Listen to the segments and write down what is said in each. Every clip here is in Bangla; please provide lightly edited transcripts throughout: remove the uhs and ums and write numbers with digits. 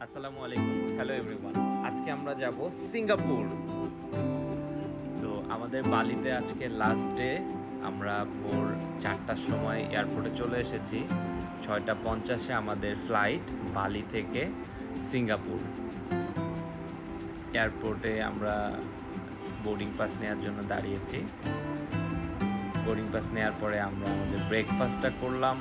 আসসালামু আলাইকুম, হ্যালো এভরিওয়ান। আজকে আমরা যাব সিঙ্গাপুর। তো আমাদের বালিতে আজকে লাস্ট ডে। আমরা ভোর 4টার সময় এয়ারপোর্টে চলে এসেছি। 6:50-এ আমাদের ফ্লাইট বালি থেকে সিঙ্গাপুর। এয়ারপোর্টে আমরা বোর্ডিং পাস নেওয়ার জন্য দাঁড়িয়েছি। বোর্ডিং পাস নেওয়ার পরে আমরা আমাদের ব্রেকফাস্টটা করলাম।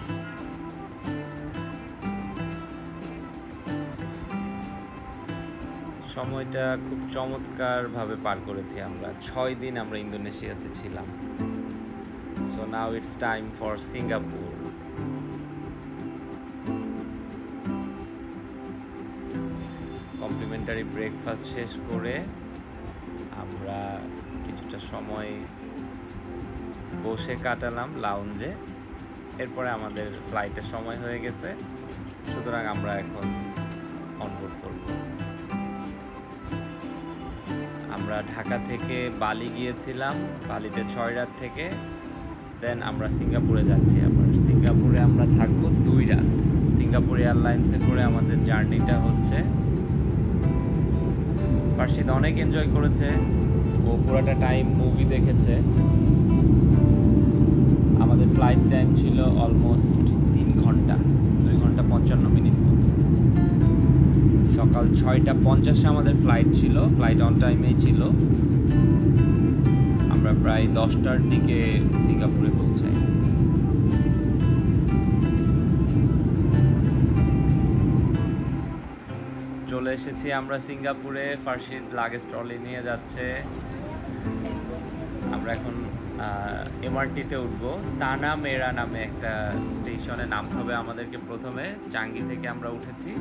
সময়টা খুব চমৎকারভাবে পার করেছি আমরা। 6 দিন আমরা ইন্দোনেশিয়াতে ছিলাম। So now it's time for Singapore. Complimentary breakfast শেষ করে আমরা কিছুটা সময় বসে কাটালাম লাউঞ্জে। এরপরে আমাদের ফ্লাইটের সময় হয়ে গেছে, সুতরাং আমরা এখন অনবোর্ড করব। আমরা ঢাকা থেকে বালি গিয়েছিলাম, বালিতে 6 রাত থেকে দেন আমরা সিঙ্গাপুরে যাচ্ছি। আবার সিঙ্গাপুরে আমরা থাকবো 2 রাত। সিঙ্গাপুর এয়ারলাইন্সে করে আমাদের জার্নিটা হচ্ছে। ফার্সিদ অনেক এনজয় করেছে, ও পুরোটা টাইম মুভি দেখেছে। আমাদের ফ্লাইট টাইম ছিল অলমোস্ট 3 ঘন্টা, 2 ঘন্টা 55 মিনিট মতো। সকাল 6:50-এ আমাদের ফ্লাইট ছিল, ফ্লাইট অন টাইমেই ছিল। আমরা প্রায় 10টার দিকে সিঙ্গাপুরে পৌঁছাই। চলে এসেছি আমরা সিঙ্গাপুরে। ফার্সিদ লাগেজ ট্রলি নিয়ে যাচ্ছে। আমরা এখন এমআরটিতে উঠবো। তানা মেরা নামে একটা স্টেশনে নামতে হবে আমাদেরকে। প্রথমে চাঙ্গি থেকে আমরা উঠেছি,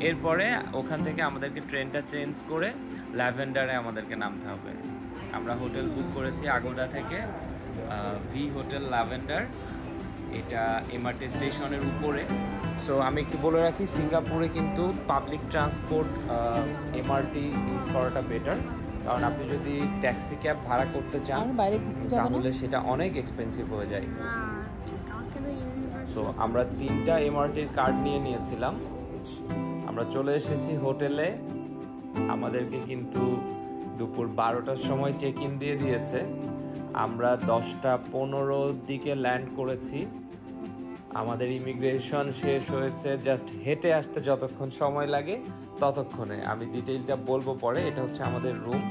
এরপরে ওখান থেকে আমাদেরকে ট্রেনটা চেঞ্জ করে ল্যাভেন্ডারে আমাদেরকে নামতে হবে। আমরা হোটেল বুক করেছি আগোডা থেকে, ভি হোটেল ল্যাভেন্ডার। এটা এমআরটি স্টেশনের উপরে। সো আমি একটু বলে রাখি, সিঙ্গাপুরে কিন্তু পাবলিক ট্রান্সপোর্ট এমআরটি ইউজ করাটা বেটার, কারণ আপনি যদি ট্যাক্সি ক্যাব ভাড়া করতে চান তাহলে সেটা অনেক এক্সপেন্সিভ হয়ে যায়। সো আমরা 3টা এমআরটির কার্ড নিয়ে নিয়েছিলাম। আমরা চলে এসেছি হোটেলে। আমাদেরকে কিন্তু দুপুর 12টার সময় চেক ইন দিয়ে দিয়েছে। আমরা 10:15 দিকে ল্যান্ড করেছি। আমাদের ইমিগ্রেশন শেষ হয়েছে জাস্ট হেঁটে আসতে যতক্ষণ সময় লাগে ততক্ষণে। আমি ডিটেইলটা বলবো পরে। এটা হচ্ছে আমাদের রুম।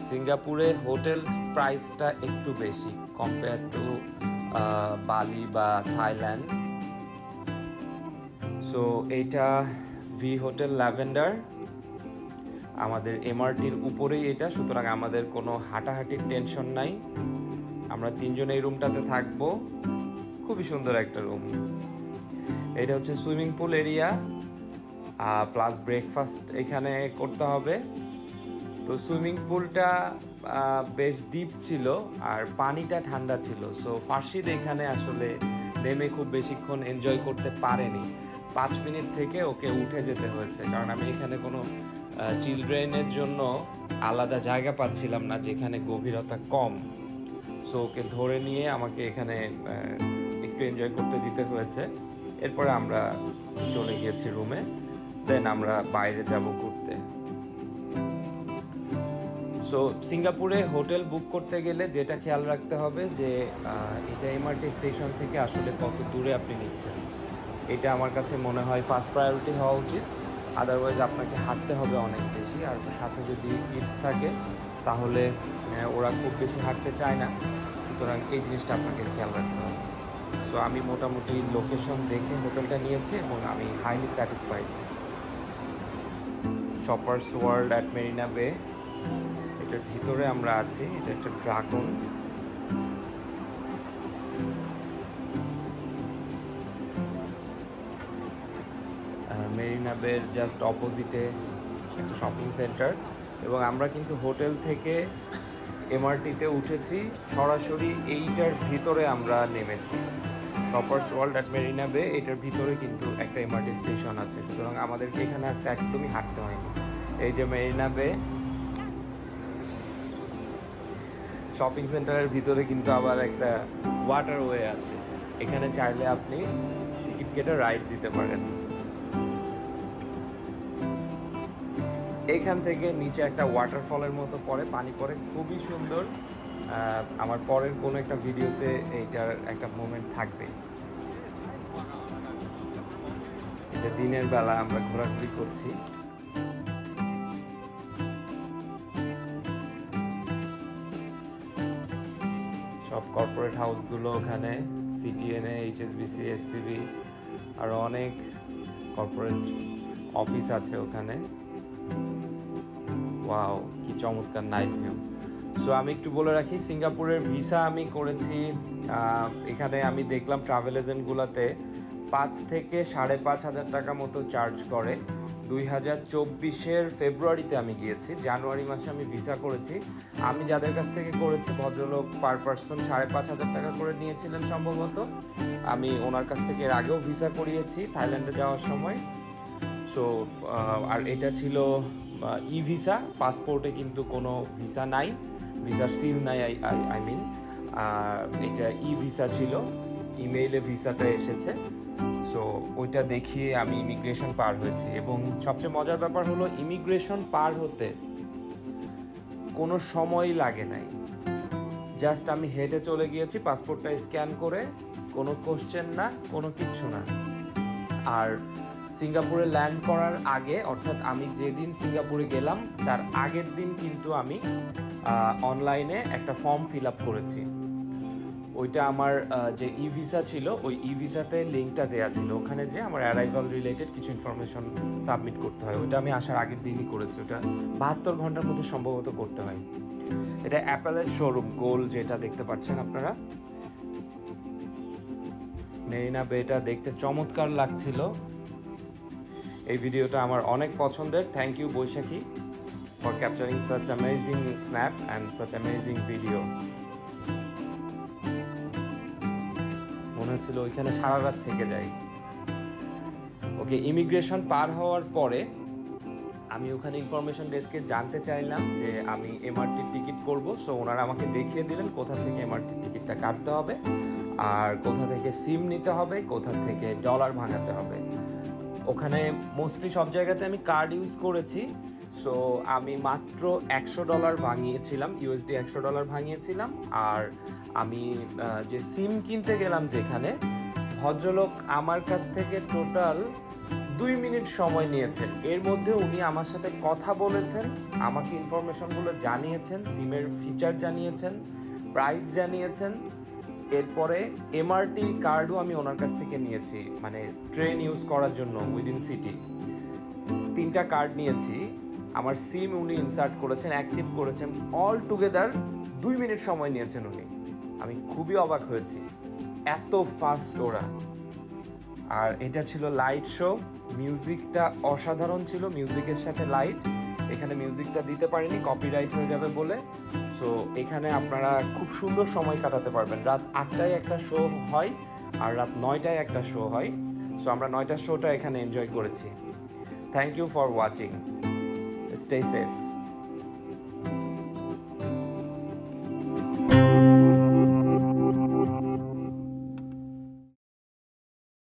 সিঙ্গাপুরে হোটেল প্রাইসটা একটু বেশি কম্পেয়ার টু বালি বা থাইল্যান্ড। সো এইটা ভি হোটেল ল্যাভেন্ডার, আমাদের এমআরটির উপরেই এটা, সুতরাং আমাদের কোনো হাঁটাহাঁটির টেনশন নাই। আমরা 3 জন এই রুমটাতে থাকবো। খুবই সুন্দর একটা রুম। এটা হচ্ছে swimming pool area plus breakfast এখানে করতে হবে। তো সুইমিং পুলটা বেশ ডিপ ছিল আর পানিটা ঠান্ডা ছিল। সো ফার্সিদ এখানে আসলে নেমে খুব বেশিক্ষণ এনজয় করতে পারেনি। 5 মিনিট থেকে ওকে উঠে যেতে হয়েছে, কারণ আমি এখানে কোনো চিলড্রেনের জন্য আলাদা জায়গা পাচ্ছিলাম না যেখানে গভীরতা কম। সো ওকে ধরে নিয়ে আমাকে এখানে একটু এনজয় করতে দিতে হয়েছে। এরপরে আমরা চলে গিয়েছি রুমে। দেন আমরা বাইরে যাব ঘুরতে। সো সিঙ্গাপুরে হোটেল বুক করতে গেলে যেটা খেয়াল রাখতে হবে যে এটা এমআরটি স্টেশন থেকে আসলে কত দূরে আপনি নিচ্ছেন। এটা আমার কাছে মনে হয় ফার্স্ট প্রায়োরিটি হওয়া উচিত। আদারওয়াইজ আপনাকে হাঁটতে হবে অনেক বেশি। আর সাথে যদি কিডস থাকে তাহলে ওরা খুব বেশি হাঁটতে চায় না, সুতরাং এই জিনিসটা আপনাকে খেয়াল রাখতে হবে। সো আমি মোটামুটি লোকেশন দেখে হোটেলটা নিয়েছি এবং আমি highly satisfied. Shoppers world at Marina বে, এটার ভিতরে আমরা আছি। এটা একটা ড্রাগন। মেরিনা বের জাস্ট অপোজিটে একটা শপিং সেন্টার। এবং আমরা কিন্তু হোটেল থেকে এমআরটিতে উঠেছি, সরাসরি এইটার ভিতরে আমরা নেমেছি। শপার্স ওয়ার্ল্ড অ্যাট মেরিনা বে, এটার ভিতরে কিন্তু একটা এমআরটি স্টেশন আছে, সুতরাং আমাদেরকে এখানে আসতে একদমই হাঁটতে হয়নি। এই যে মেরিনা বে শপিং সেন্টারের ভিতরে কিন্তু আবার একটা ওয়াটারওয়ে আছে। এখানে চাইলে আপনি টিকিট কেটে রাইড দিতে পারেন। এখান থেকে নিচে একটা ওয়াটারফলের মতো পড়ে, পানি পড়ে, খুবই সুন্দর। আমার পরের কোনো একটা ভিডিওতে এইটার একটা মোমেন্ট থাকবে। এটা দিনের বেলা আমরা ঘোরাঘুরি করছি। সব কর্পোরেট হাউসগুলো ওখানে, সিটিএনএ, এইচএসবিসি, এসসিবি, আরও অনেক কর্পোরেট অফিস আছে ওখানে। ওয়াও, কি চমৎকার নাইট ভিউ। সো আমি একটু বলে রাখি, সিঙ্গাপুরের ভিসা আমি করেছি, এখানে আমি দেখলাম ট্রাভেল এজেন্টগুলোতে 5 থেকে 5,500 টাকা মতো চার্জ করে। 2024-এর ফেব্রুয়ারিতে আমি গিয়েছি, জানুয়ারি মাসে আমি ভিসা করেছি। আমি যাদের কাছ থেকে করেছি, ভদ্রলোক পার পারসন 5,500 টাকা করে নিয়েছিলেন সম্ভবত। আমি ওনার কাছ থেকে এর আগেও ভিসা করিয়েছি থাইল্যান্ডে যাওয়ার সময়। সো আর এটা ছিল ই ভিসা, পাসপোর্টে কিন্তু কোনো ভিসা নাই, ভিসার সিল নাই, আই মিন এটা ই ভিসা ছিল, ইমেইলে ভিসাটা এসেছে। সো ওইটা দেখিয়ে আমি ইমিগ্রেশন পার হয়েছি। এবং সবচেয়ে মজার ব্যাপার হলো, ইমিগ্রেশন পার হতে কোনো সময়ই লাগে নাই, জাস্ট আমি হেঁটে চলে গিয়েছি, পাসপোর্টটা স্ক্যান করে, কোনো কোশ্চেন না, কোনো কিচ্ছু না। আর সিঙ্গাপুরে ল্যান্ড করার আগে, অর্থাৎ আমি যেদিন সিঙ্গাপুরে গেলাম তার আগের দিন কিন্তু আমি অনলাইনে একটা ফর্ম ফিল আপ করেছি। ওইটা আমার যে ই ভিসা ছিল, ওই ই ভিসাতে লিঙ্কটা দেওয়া ছিল, ওখানে যে আমার অ্যারাইভাল রিলেটেড কিছু ইনফরমেশন সাবমিট করতে হয়, ওইটা আমি আসার আগের দিনই করেছি। ওটা 72 ঘন্টার মধ্যে সম্ভবত করতে হয়। এটা অ্যাপেলের শোরুম, গোল যেটা দেখতে পাচ্ছেন আপনারা। মেরিনা বেটা দেখতে চমৎকার লাগছিল। এই ভিডিওটা আমার অনেক পছন্দের। Thank you Baishakhi for capturing such amazing snap and such amazing video. মনে হচ্ছিল ওইখানে সারা রাত থেকে যাই। ওকে, ইমিগ্রেশন পার হওয়ার পরে আমি ওখানে ইনফরমেশন ডেস্কে জানতে চাইলাম যে আমি এমআরটির টিকিট করব। সো ওনারা আমাকে দেখিয়ে দিলেন কোথা থেকে এমআরটির টিকিটটা কাটতে হবে, আর কোথা থেকে সিম নিতে হবে, কোথা থেকে ডলার ভাঙাতে হবে। ওখানে মোস্টলি সব জায়গাতে আমি কার্ড ইউজ করেছি। সো আমি মাত্র $100 ভাঙিয়েছিলাম, ইউএসডি $100 ভাঙিয়েছিলাম। আর আমি যে সিম কিনতে গেলাম যেখানে, ভদ্রলোক আমার কাছ থেকে টোটাল 2 মিনিট সময় নিয়েছেন। এর মধ্যে উনি আমার সাথে কথা বলেছেন, আমাকে ইনফরমেশনগুলো জানিয়েছেন, সিমের ফিচার জানিয়েছেন, প্রাইস জানিয়েছেন। এরপরে এমআরটি কার্ডও আমি ওনার কাছ থেকে নিয়েছি, মানে ট্রেন ইউজ করার জন্য উইদিন সিটি। 3টা কার্ড নিয়েছি। আমার সিম উনি ইনসার্ট করেছেন, অ্যাক্টিভ করেছেন, অল টুগেদার 2 মিনিট সময় নিয়েছেন উনি। আমি খুবই অবাক হয়েছি, এত ফাস্ট ওরা। আর এটা ছিল লাইট শো, মিউজিকটা অসাধারণ ছিল, মিউজিকের সাথে লাইট। এখানে মিউজিকটা দিতে পারিনি, কপিরাইট হয়ে যাবে বলে। সো এখানে আপনারা খুব সুন্দর সময় কাটাতে পারবেন। রাত 8টায় একটা শো হয় আর রাত 9টায় একটা শো হয়। সো আমরা 9টার শোটা এখানে এনজয় করেছি। Thank you for watching, stay safe.